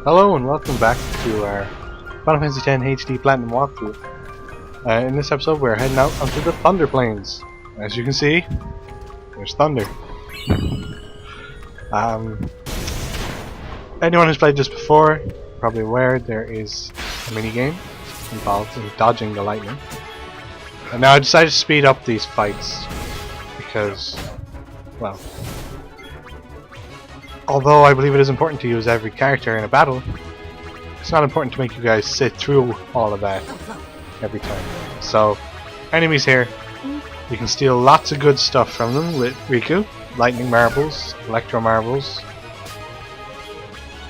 Hello and welcome back to our Final Fantasy X HD Platinum walkthrough. In this episode we're heading out onto the Thunder Plains. As you can see, there's thunder. Anyone who's played this before, probably aware there is a mini-game involved in dodging the lightning. And now I decided to speed up these fights because, well, although I believe it is important to use every character in a battle, it's not important to make you guys sit through all of that every time. So, enemies here, you can steal lots of good stuff from them with Riku. Lightning marbles, electro marbles,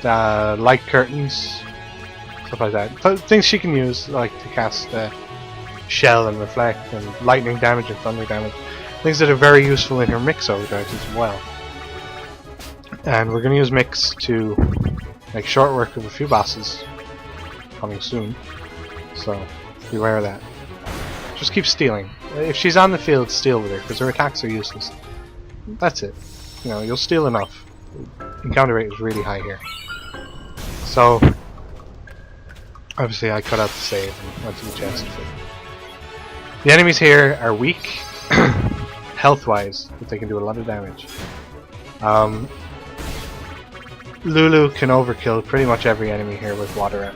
light curtains, stuff like that. Things she can use, like to cast shell and reflect, and lightning damage and thunder damage. Things that are very useful in her mix overdrives as well. And we're going to use Mix to make short work of a few bosses coming soon, so beware of that. Just keep stealing. If she's on the field, steal with her, because her attacks are useless. That's it. You know, you'll steal enough. Encounter rate is really high here. So, obviously I cut out the save and went to the chest. The enemies here are weak, health-wise, but they can do a lot of damage. Lulu can overkill pretty much every enemy here with water out.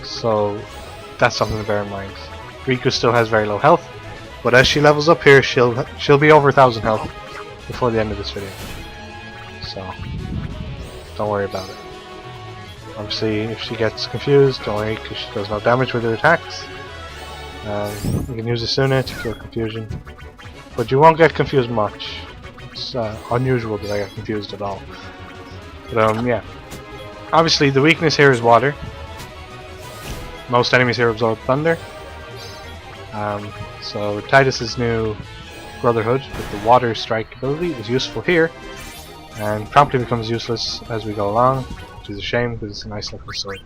So that's something to bear in mind. Riku still has very low health, but as she levels up here, she'll be over 1000 health before the end of this video. So don't worry about it. Obviously, if she gets confused, don't worry, because she does no damage with her attacks. You can use Asuna to kill confusion, but you won't get confused much. It's unusual that I get confused at all. But yeah. Obviously the weakness here is water. Most enemies here absorb thunder. So Tidus's new Brotherhood with the water strike ability is useful here, and promptly becomes useless as we go along, which is a shame because it's a nice looking sword.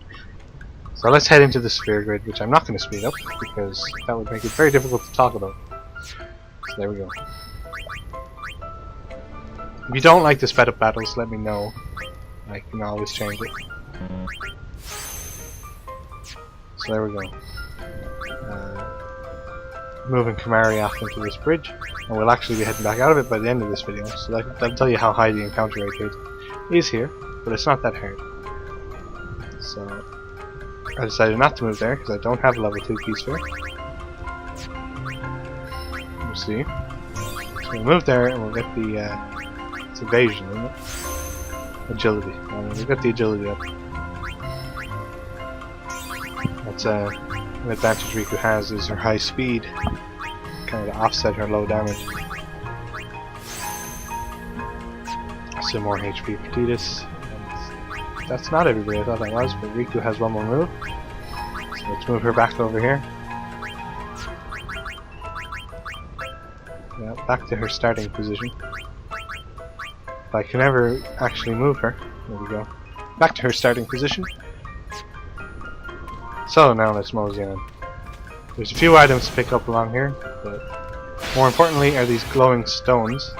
So let's head into the sphere grid, which I'm not going to speed up because that would make it very difficult to talk about. So there we go. If you don't like the sped up battles, let me know. I can always change it. So there we go. Moving Kimahri off into this bridge, and we'll actually be heading back out of it by the end of this video, so that'll tell you how high the encounter rate is here, but it's not that hard. So I decided not to move there because I don't have a level 2 key sphere. We'll see. So we'll move there and we'll get the it's evasion, isn't it? Agility. We've got the agility up. That's an advantage Riku has, is her high speed, kind of to offset her low damage. Some more HP for Tidus. That's not everybody I thought that was, but Riku has one more move. So let's move her back over here. Yeah, back to her starting position. If I can ever actually move her. There we go. Back to her starting position. So now let's mosey on. There's a few items to pick up along here, but more importantly are these glowing stones,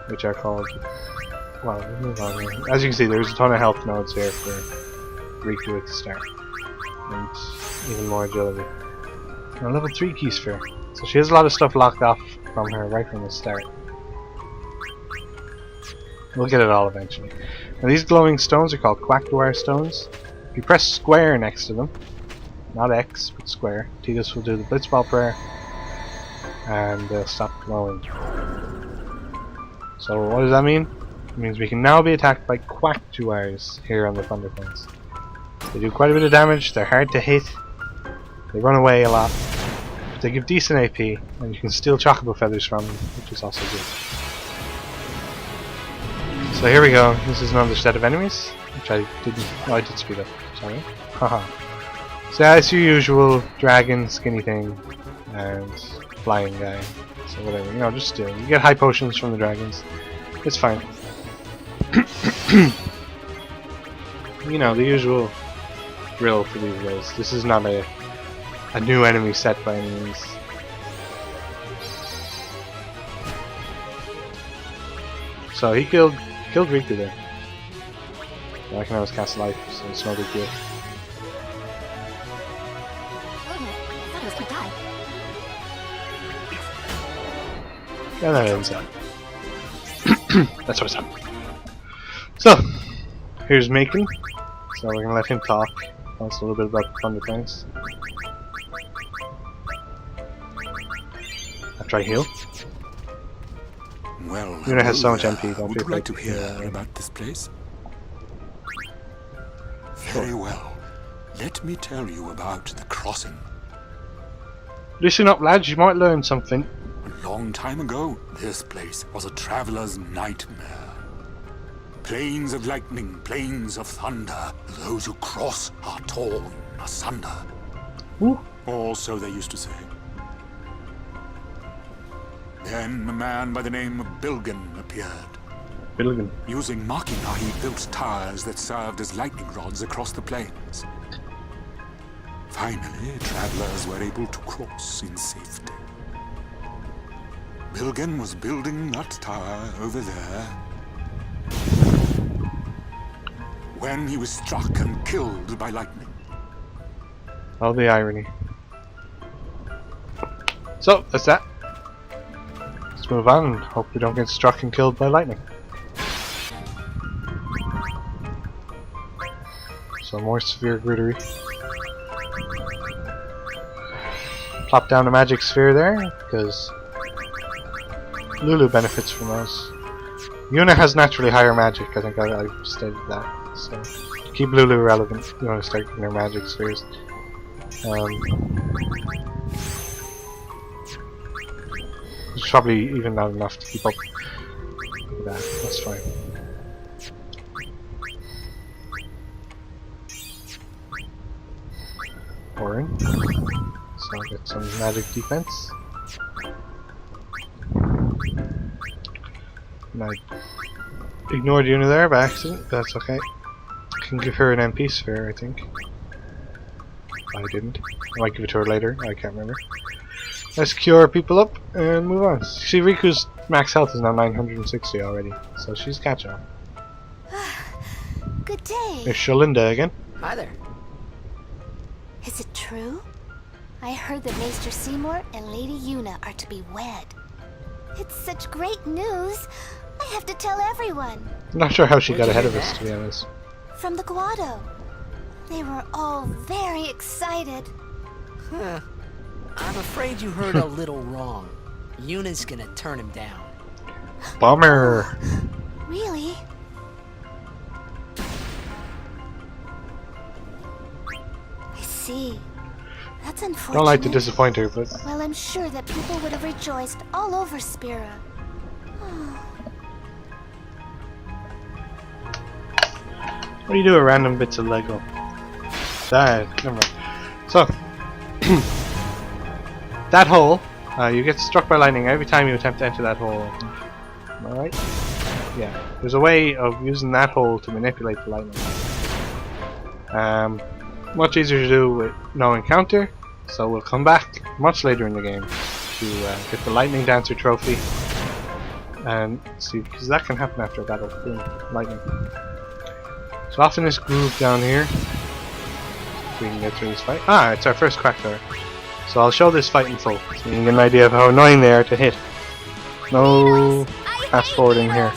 which are called, well, let's move on here. As you can see, there's a ton of health nodes here for Riku at the start, and even more agility. And a level 3 key sphere, so she has a lot of stuff locked off from her right from the start. We'll get it all eventually. Now these glowing stones are called Quackdwire stones. If you press square next to them, not X, but square, Tidus will do the Blitzball prayer, and they'll stop glowing. So what does that mean? It means we can now be attacked by Quackdwires here on the Thunder Plains. They do quite a bit of damage, they're hard to hit, they run away a lot, but they give decent AP, and you can steal Chocobo feathers from them, which is also good. So here we go, this is another set of enemies, which I didn't, oh I did speed up, sorry. Haha. So yeah, it's your usual dragon, skinny thing, and flying guy, so whatever, you know, just steal. You get high potions from the dragons, it's fine. You know, the usual drill for these guys. This is not a new enemy set by any means. So he killed Riku there. I can always cast life, so it's no big deal. And that ends up. That's what's up. So, here's Macon. So we're gonna let him talk. Tell us a little bit about the Thunder Plains. After I heal. Well, Yuna has so much MP, don't would be you like afraid to hear about this place? Very well. Let me tell you about the crossing. Listen up, lads, you might learn something. A long time ago, this place was a traveler's nightmare. Plains of lightning, plains of thunder. Those who cross are torn asunder. Ooh. Or so they used to say. Then a man by the name of Bilgen appeared. Billigan. Using Machina, he built towers that served as lightning rods across the plains. Finally, travelers were able to cross in safety. Bilgen was building that tower over there when he was struck and killed by lightning. All the irony. So, that's that. Let's move on and hope we don't get struck and killed by lightning. So more severe grittery. Plop down a magic sphere there, because Lulu benefits from those. Yuna has naturally higher magic, I think I stated that. So to keep Lulu relevant, you want to start getting her magic spheres. It's probably even not enough to keep up with that. That's fine. Orin. So I'll get some magic defense. And I ignored Yuna there by accident, but that's okay. I can give her an MP sphere, I think. I didn't. I might give it to her later, I can't remember. Let's cure people up and move on. See, Riku's max health is now 960 already, so she's catching up. Good day. There's Shalinda again. Hi there. Is it true? I heard that Maester Seymour and Lady Yuna are to be wed. It's such great news. I have to tell everyone. I'm not sure how she Where'd got you ahead of hear us, that? to be honest. From the Guado. They were all very excited. Huh. I'm afraid you heard a little wrong. Yuna's gonna turn him down. Bummer! Really? I see. That's unfortunate. Don't like to disappoint her, but Well, I'm sure that people would have rejoiced all over Spira. what do you do with random bits of Lego? That, never mind. So, that hole, you get struck by lightning every time you attempt to enter that hole. Am I right? Yeah. There's a way of using that hole to manipulate the lightning. Much easier to do with no encounter, so we'll come back much later in the game to get the Lightning Dancer trophy and see, because that can happen after a battle. Boom, lightning. So off in this groove down here, we can get through this fight. Ah, it's our first crack door. So I'll show this fight in full, so you can get an idea of how annoying they are to hit. No fast forwarding here.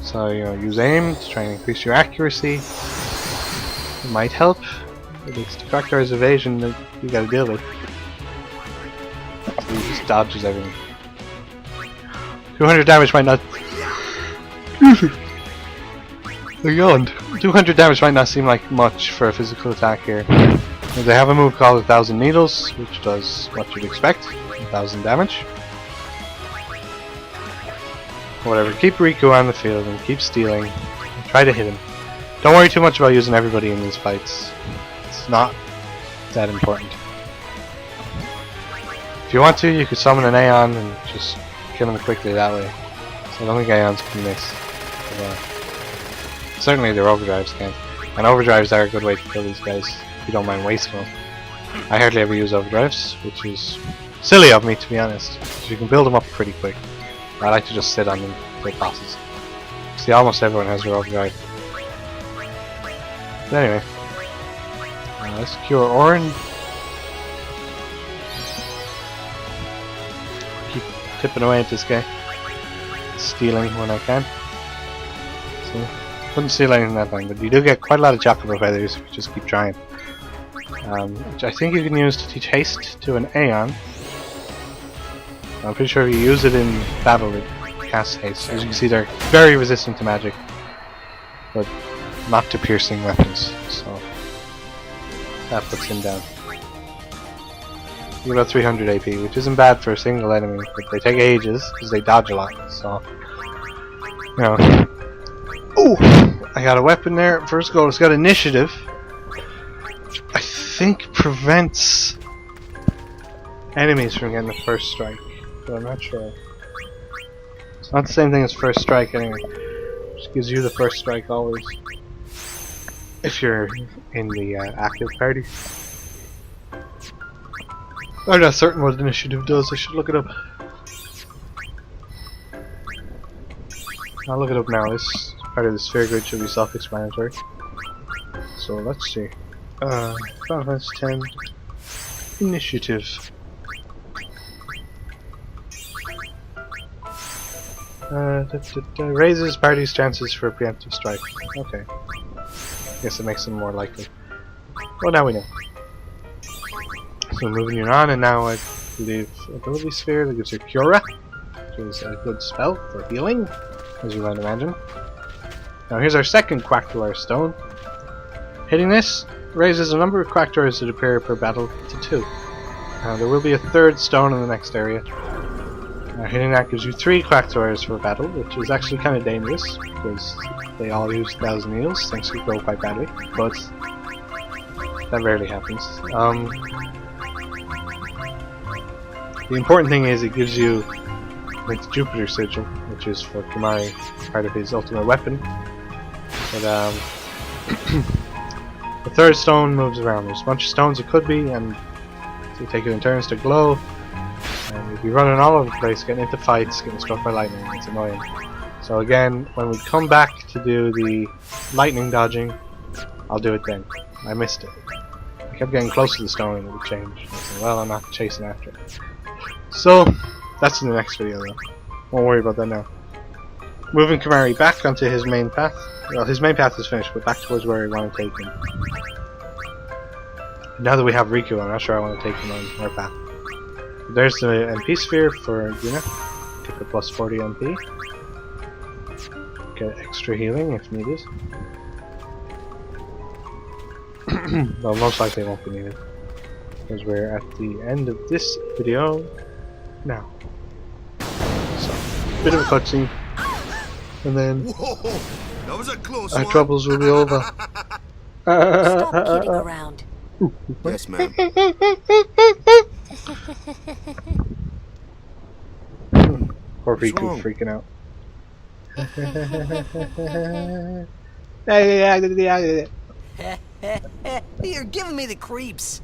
So, you know, use aim to try and increase your accuracy. It might help. It's the crack door's evasion that you gotta deal with. So he just dodges everything. 200 damage might not... They're yawned. 200 damage might not seem like much for a physical attack here. But they have a move called 1,000 Needles, which does what you'd expect. 1,000 damage. Whatever, keep Riku on the field and keep stealing. And try to hit him. Don't worry too much about using everybody in these fights. It's not that important. If you want to, you could summon an Aeon and just kill him quickly that way. So I don't think Aeons can miss. But, certainly their overdrives can. And overdrives are a good way to kill these guys, if you don't mind wasting them. I hardly ever use overdrives, which is Silly of me, to be honest, because you can build them up pretty quick. I like to just sit on them for bosses. See, almost everyone has their overdrive. But anyway, let's cure Orin. Keep tipping away at this guy, stealing when I can. See, couldn't steal anything that time, but you do get quite a lot of Chocobo feathers if you just keep trying. Which I think you can use to teach haste to an Aeon. I'm pretty sure if you use it in battle, it casts haste. As you can see, they're very resistant to magic, but not to piercing weapons, so that puts him down. He's about 300 AP, which isn't bad for a single enemy, but they take ages because they dodge a lot, so you know. Ooh! I got a weapon there. First goal, it's got initiative, which I think prevents enemies from getting the first strike, but I'm not sure. It's not the same thing as first strike anyway. It just gives you the first strike always, if you're in the active party. I'm not certain what initiative does, I should look it up. I'll look it up now. This part of the sphere grid should be self-explanatory. So let's see. Final Fantasy 10 initiative. Raises party's chances for a preemptive strike. Okay. Guess it makes them more likely. Well, now we know. So moving you on, and now I believe Ability Sphere that gives you Cura, which is a good spell for healing, as you might imagine. Now here's our second Quackdwire Stone. Hitting this raises the number of Quackdwires that appear per battle to 2. There will be a third stone in the next area. Hitting that gives you 3 Quackdwires for a battle, which is actually kind of dangerous, because they all use 1000 heals, things could go quite badly, but that rarely happens. The important thing is it gives you like the Jupiter Sigil, which is for Kimahri, part of his ultimate weapon. But the third stone moves around. There's a bunch of stones it could be, and so you take it in turns to glow. And you'll be running all over the place, getting into fights, getting struck by lightning. It's annoying. So again, when we come back to do the lightning dodging, I'll do it then. I missed it. I kept getting close to the stone and it would change. I said, well, I'm not chasing after it. So, that's in the next video though. Won't worry about that now. Moving Kimahri back onto his main path. Well, his main path is finished, but back towards where I want to take him. Now that we have Riku, I'm not sure I want to take him on our path. There's the MP sphere for Yuna. Get the plus 40 MP. Get extra healing if needed. Well, most likely it won't be needed, because we're at the end of this video now. So, bit of a cutscene, and then Whoa, that was a close our one. troubles will be over. Stop kidding around. Yes, ma'am. Poor What's Riku wrong? freaking out. You're giving me the creeps.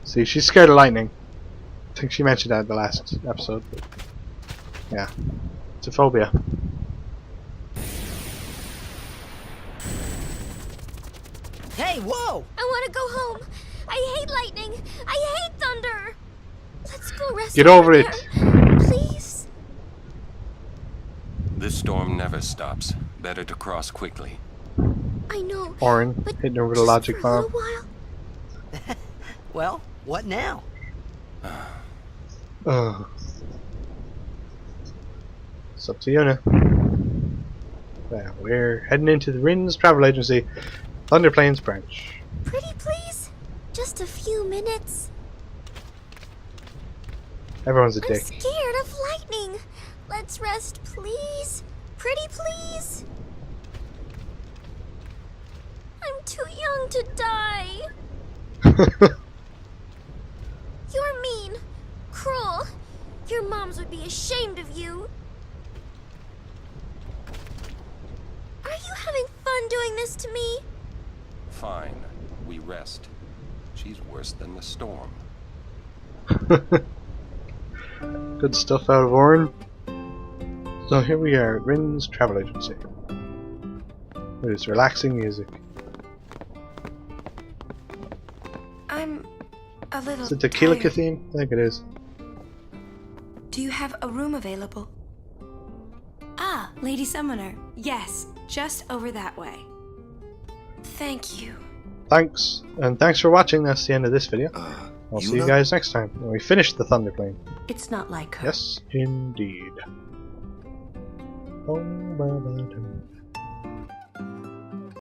See, she's scared of lightning. I think she mentioned that in the last episode. But yeah, it's a phobia. Hey, whoa! I want to go home. I hate lightning. I hate thunder. Let's go rest. Get over it. there. Please. This storm never stops. Better to cross quickly. I know. Orin But hitting her with a just logic for a bomb. little while. Well, what now? Ugh. It's up to Yuna. Well, we're heading into the Rin's travel agency, Thunder Plains branch. Pretty please. Just a few minutes. Everyone's a I'm dick. scared of lightning. Let's rest, please. Pretty please. I'm too young to die. You're mean. Cruel. Your moms would be ashamed of you. Are you having fun doing this to me? Fine. We rest. she's worse than the storm. Good stuff out of Orin. So here we are at Rin's Travel Agency. There's relaxing music. I'm a little Is it the Kilika tired. theme? I think it is. Do you have a room available? Ah, Lady Summoner. Yes, just over that way. Thank you. Thanks, and thanks for watching. That's the end of this video. I'll see you Yuna? guys next time when we finish the Thunder Plane. It's not like her. Yes, indeed. Oh, ba, ba, dum.